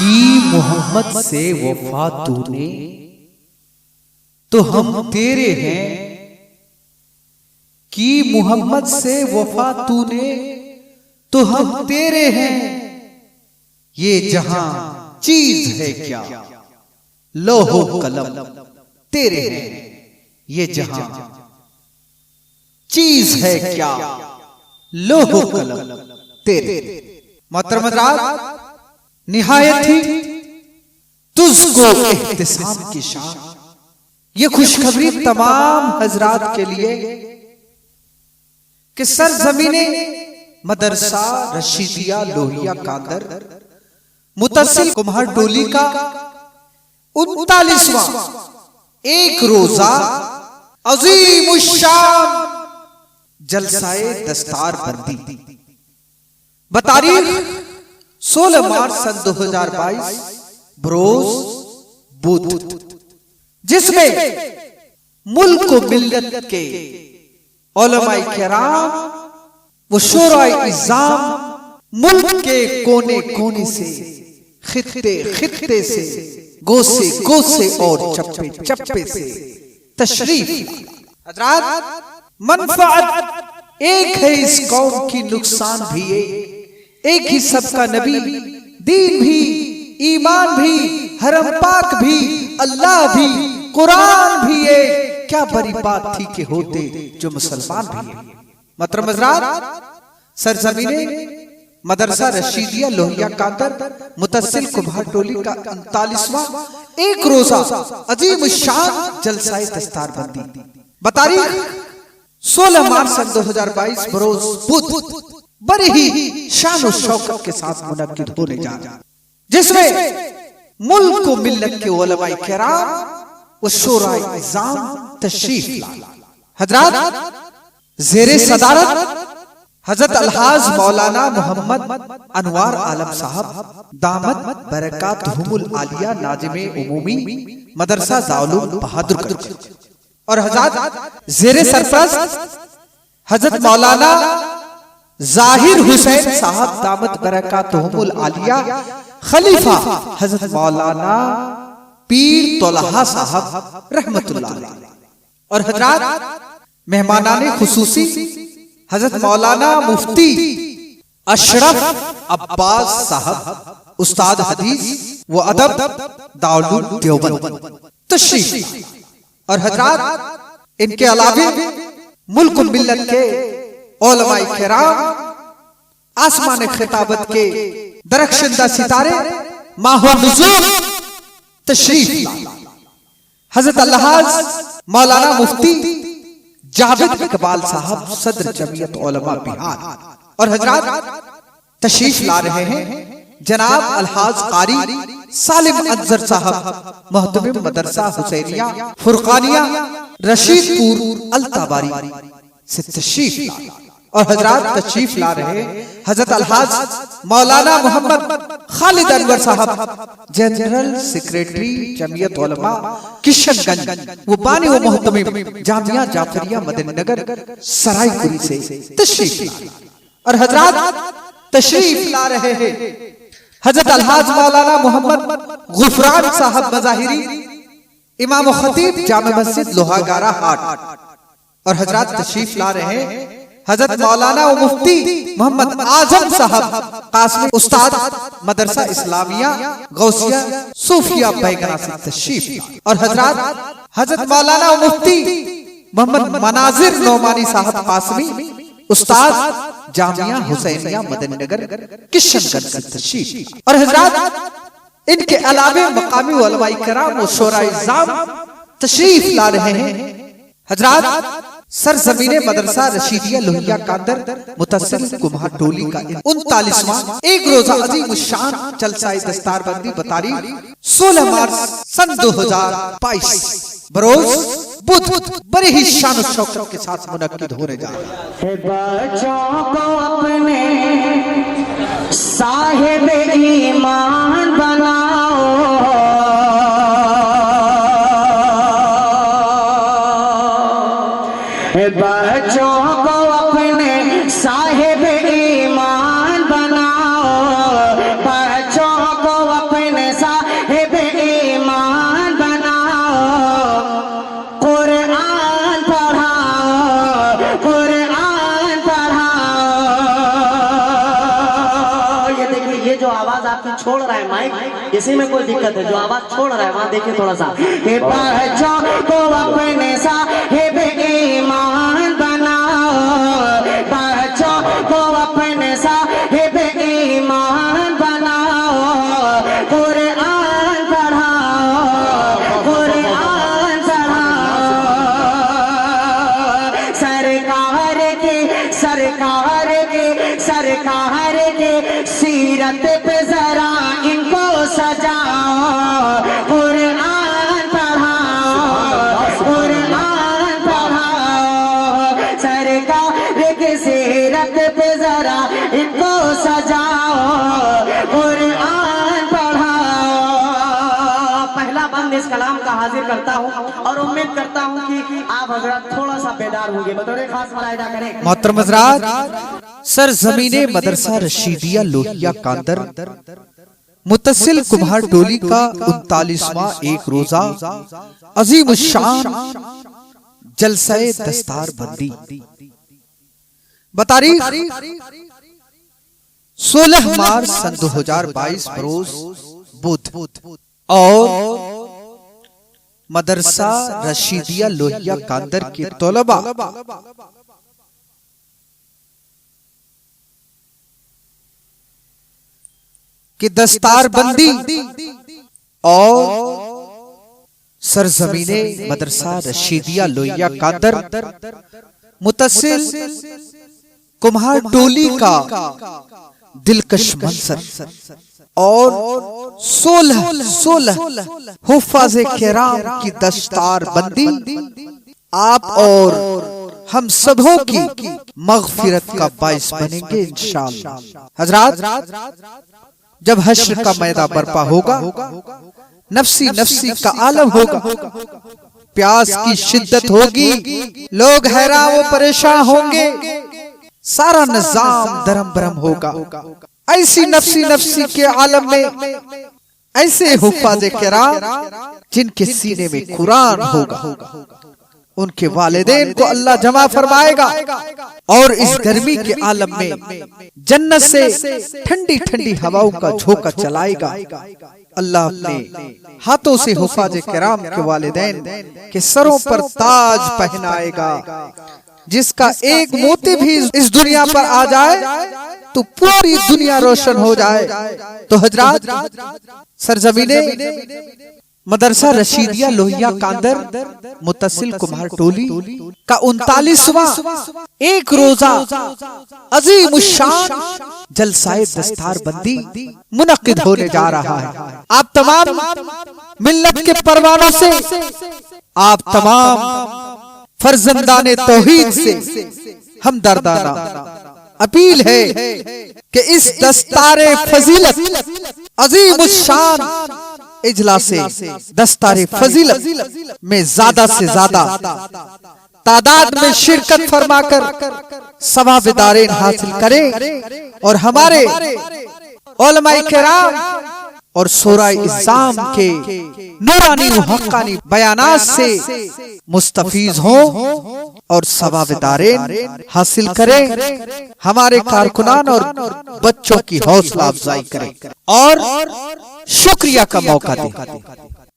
की मोहम्मद से वफा तूने तो हम तेरे हैं, की मोहम्मद से वफा तूने तो हम तेरे हैं। ये जहां चीज है क्या लोहो कलम तेरे हैं, ये जहां चीज है क्या लोहो कलम तेरे। मोहतरम हज़रात, निहायत ही तुझको एहतिसाम की शान, ये खुशखबरी तमाम हजरात के लिए कि सरजमीने मदरसा रशीदिया लोहिया कादर मुतसिल कुम्हार डोली का 39वां एक रोजा अज़ीमुश्शान जलसाए दस्तार बंदी बतारीख 16 मार्च सन 2022 बरोज बुध, जिसमें मुल्क व मिल्लत के उलमाए किराम व शुराए इज़्ज़ाम मुल्क के कोने कोने से खित्ते खित्ते से गोसे गोसे और चप्पे चप्पे से तशरीफ। हज़रात, मनफ़अत एक है इस कौम की, नुकसान भी एक ही सबका नबी, दीन भी, ईमान भी, हरम पाक भी, अल्लाह भी, कुरान भी एक। क्या बड़ी बात थी कि होते जो मुसलमान भी है। मोहतरम हज़रात, सरजमीने मदरसा रशीदिया लोहिया कादर मुतसिल कुम्हार टोली का 39वां एक रोजा अज़ीमुश्शान जलसाए दस्तार बंदी बतारीख 16 मार्च सन 2022 बरोज बुध बड़े ही शान और शौकत के साथ मुनक्किद होने जा रहा, जिसमें मुल्क व मिल्लत के उलमाए किराम व शुराए इज़्ज़ाम तशरीफ लाए। हज़रात, ज़ेरे सदारत हज़रत अलहाज मौलाना मोहम्मद अनवार आलम साहब दामत बरकातहुमुल आलिया नाज़िमे उमूमी मदरसा दारुल बहादुरगंज और हज़रत ज़ेरे सरफराज हज़रत मौलाना ज़ाहिर हुसैन साहब दामत बरकातहुमुल आलिया खलीफा हज़रत मौलाना पीर तोलहा साहब रहमतुल्लाह अलैह और हज़रात मेहमानाने खुसूसी हज़रत मौलाना मुफ्ती अशरफ अब्बास साहब उस्ताद हदीस व अदब दारुल देवबंद तशरीफ। और हज़रात, इनके अलावे मुल्क व मिल्लत के उलमाए किराम आसमान खिताबत के दरख्शंदा सितारे माहो नुज़ूल तशरीफ। हज़रत अलहाज मौलाना मुफ्ती जावेद इकबाल साहब सदर जमीयत उलमा बिहार और हज़रात तशरीफ ला रहे हैं जनाब अलहाज कारी सालिम अज़हर साहब मोहतमिम मदरसा हुसैनिया फुरकानिया रशीदपुर अल्ताबारी से तशरीफ और हज़रात तशरीफ ला रहे हज़रत अलहाज मौलाना मोहम्मद खालिद अनवर साहब जनरल सेक्रेटरी जमीयत उलमा किशनगंज वो बानी व मोहतमिम जामिया जाफरिया मदीननगर सरायपुरी से तशरीफ और हज़रात तशरीफ ला रहे हैं हज़रत अलहाज मौलाना मोहम्मद गुफरान साहब मज़ाहिरी इमाम खतीब जामे मस्जिद लोहागारा हाट और हज़रात तशरीफ ला रहे हैं हजरत मौलाना व मुफ्ती मोहम्मद आजम साहब कासमी उस्ताद मदरसा इस्लामिया गौसिया सूफिया बैगना से तशरीफ और हजरत मौलाना व मुफ्ती मोहम्मद मनाजिर नौमानी साहब कासमी उस्ताद जामिया हुसैनिया मदनीनगर किशनगंज से तशरीफ और हजरत इनके अलावे मकामी उलमाए किराम और शोराए इज़्ज़ाम तशरीफ ला रहे हैं। हजरत सरजमीने मदरसा रशीदिया लोहिया कादर मुतसिल कुम्हार टोली का 39वां एक रोजा अजीम शान जलसा दस्तारबंदी बतारीख 16 मार्च सन 2022 बरोज बुध बड़े ही शान शौकत के साथ मुनक्किद होने जा रहा है। बच्चों को अपने साहिब ईमान बनाओ, बच्चों को अपने साहिब ईमान बनाओ, बच्चों को अपने साहिब ईमान बनाओ, कुरान पढ़ाओ, कुरान पढ़ाओ। ये देखिए, ये जो आवाज आपकी छोड़ रहा है माइक, इसी में कोई दिक्कत है। जो आवाज छोड़ रहा है वहां देखिए थोड़ा सा। बच्चों को अपने साहिब ईमान बनाओ, बच्चों को अपने साहिब ईमान बनाओ, कुरान पढ़ाओ, कुरान पढ़ाओ। सरकार की सीरत पे जरा इनको सजाओ, कुरान पढ़ाओ, कुरान पढ़ाओ। सरकार की सीरत पे जरा इनको सजाओ, कुरान पढ़ाओ। पहला बंद इस कलाम का हाजिर करता हूँ और उम्मीद करता हूँ कि आप हजरत थोड़ा सा बेदार होंगे, बतौर खास मुलाहिदा करें। मोहतरम हजरात, सरजमीने मदरसा रशीदिया लोहिया कादर मुतसिल कुम्हार टोली का 39वां एक रोजा अजीम शान जलसाए दस्तारबंदी बतारीख 16 मार्च सन 2022 बरोज बुध और मदरसा रशीदिया लोहिया कादर के तलबा कि दस्तारबंदी और सरजमीने मदरसा रशीदिया लोहिया कादर मुतसिल कुम्हार टोली का दिलकश मंजर और 16 हुफ़ाज़े किराम की दस्तारबंदी आप और हम सबों की मग़फ़िरत का बाइस बनेंगे इंशाअल्लाह। हज़रात, जब हश्र का मैदान बर्पा होगा, नफ्सी नफ्सी का आलम होगा, प्यास की शिद्दत होगी, लोग हैरान व परेशान होंगे, सारा निजाम दरम बरम होगा। ऐसी नफ्सी नफ्सी के आलम में ऐसे हुफ़ाज़े किराम जिनके सीने में कुरान होगा, उनके वालिदैन को अल्लाह जमा फरमाएगा और इस गर्मी के आलम में जन्नत से ठंडी ठंडी हवाओं का झोंका चलाएगा। अल्लाह अपने हाथों से हुफ़ाज़े किराम के वालिदैन के सरों पर ताज पहनाएगा, जिसका एक मोती भी इस दुनिया पर आ जाए तो पूरी दुनिया रोशन हो जाए। तो हजरात, सरजमीने मदरसा रशीदिया लोहिया कादर मुतसिल कुम्हार टोली का 39वां एक रोजा अजीम शान जलसाए दस्तारबंदी मुनक्किद होने जा रहा है। आप तमाम मिल्लत के परवानों से, आप तमाम फर्जंदाने तौहीद से हमदर्दाना अपील है कि इस दस्तारे फजीलत अजीम शान इजलासे दस्तारे फजीलत में ज्यादा से ज्यादा तादाद में शिरकत फरमाकर सवाब-ए-दारैन हासिल करें और हमारे उलमाए किराम और शोराए इस्लाम के नूरानी व हक्कानी बयानात से मुस्तफीज हो और सवाबदारेन हासिल करें। हमारे कारकुनान और बच्चों की हौसला अफजाई करें और शुक्रिया का मौका दें।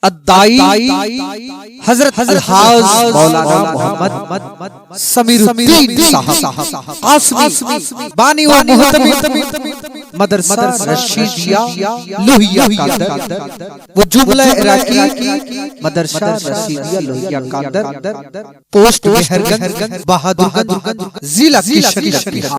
अद्दाई हजरत अलहाज मौलाना मोहम्मद समीरुद्दीन साहब आसमी बानी व मुहतमी मदरसा रशीदिया लोहिया कादर वो जुमला इराकी मदरसा रशीदिया लोहिया कादर पोस्ट मेहरगंज बहादुरगंज जिला किशनगंज।